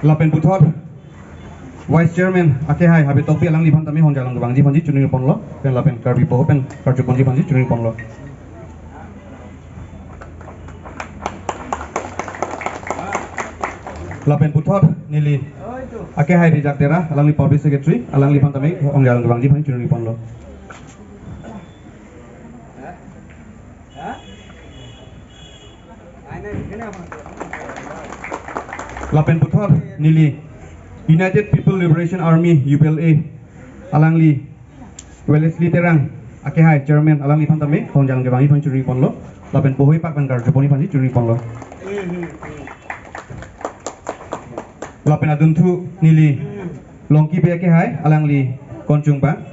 Lapen Puthot Vice Chairman Ake Hai Habe Topi Alang Lipan Tami Honja Lang Bangji Panji Chunir Ponlo Pen Lapen Karbi Poho Pen Karju Ponji Panji Chunir Ponlo Lapen Puthot Nili Ake Hai Rijak Tera Alang Li Public Secretary Alang Lipan Tami Honja Lang Bangji Panji Chunir Ponlo Lapen Puthot Nili United People Liberation Army UPLA Alangli Wellesley Terang Ake Hai Chairman Alangli Pantame Honjang Gebangi Pancuri Ponlo Lapen Pohoi Pak Bangkar Jeponi Panji Curi Ponlo Lapen Aduntu Nili Longki Be Ake Hai Alangli Konjung Bang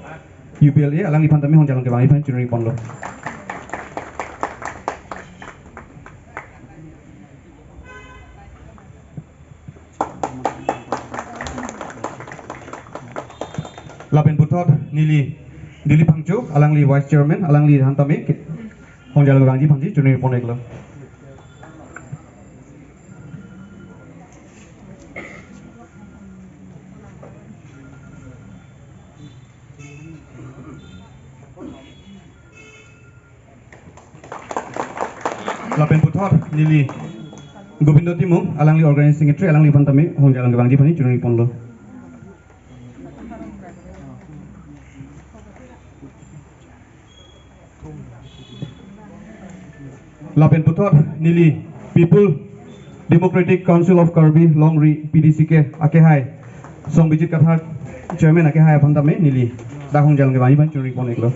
UPLA Alangli Pantame Honjang Gebangi Pancuri Ponlo Lapen Puthot Nili Dili Pangchu Alangli Vice Chairman Alangli Hantame Hongjal Gangji Panji Juni Poneglo Lapen Puthot Nili Gobindo Timung Alangli Organizing Secretary Alangli Pantame Hongjal Gangji Panji Juni Ponlo Lapen Puthot Nili People Democratic Council of Karbi Longri PDCK Ake Hai Song Bijit Kathar Chairman Ake Hai Pantame Nili Dahong Jalan Gebani Ban Curi Poneglo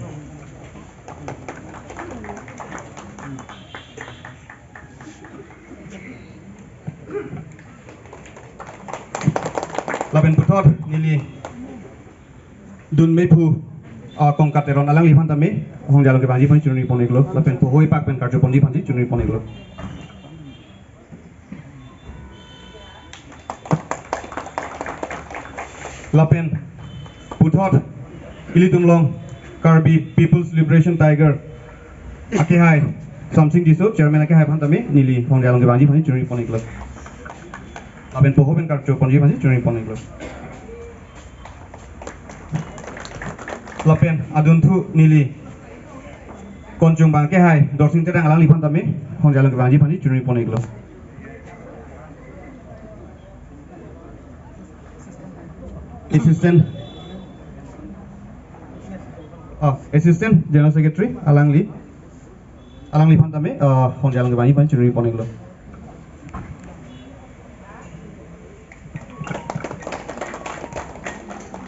Lapen Puthot Nili Dun Mepu Kongkateron Alang Lipan Tame Hong Jalan Gebani Ban Curi Poneglo Lapen Pohoi Pak Ben Karjo Pondi Panji Curi Poneglo Lapen Puthot Ilitumlong Karbi People's Liberation Tiger Ake Hai Samsing Diso Chairman Ake Hai Pantame Nili Hong Jalan Gebani Panji Curi Poneglo Lapen Poho Ben Karjo Pondi Panji Curi Poneglo Lapen Aduntu Nili Konjung Bangke Hai Dorsing Terang Alang Lipan Tame Hong Jalan Gebani Panji Curi Poneglo Assistant General Secretary Alangli Pantame Hong Jalan Gebani Panji Curi Poneglo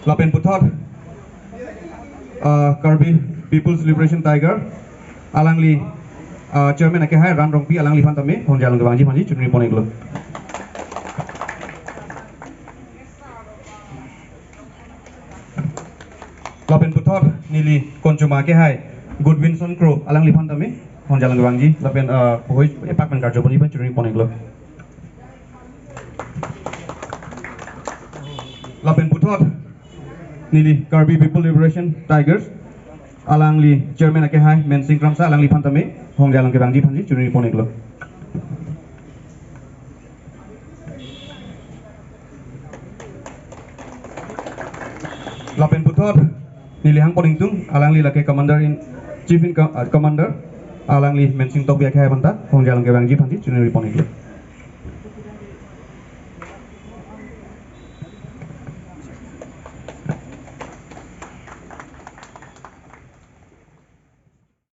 Lapen Puthot Karbi People's Liberation Tiger Alangli Chairman Ake Hai Ran Rongpi Alangli Pantame Hong Jalan Gebani Panji Curi Poneglo Lapen Puthot Nili Konjuma Ake Hai Goodwinson Crow Alangli Pantame Hong Jalan Gebani Lapen Pohoi Pak Ben Karjo Pondi Pan Curi Poneglo Lapen Puthot Nili Karbi People Liberation Tigers Alangli Chairman Ake Hai Mensing Kramsa Alangli Pantame Hong Jalan Gebani Panji Curi Poneglo Lapen Puthot Nili Hang Podingtung Alangli Lake Commander in Chief in Commander Alangli Mensing Tok Ake Hai Panta Hong Jalan Gebani Panji Curi Poneglo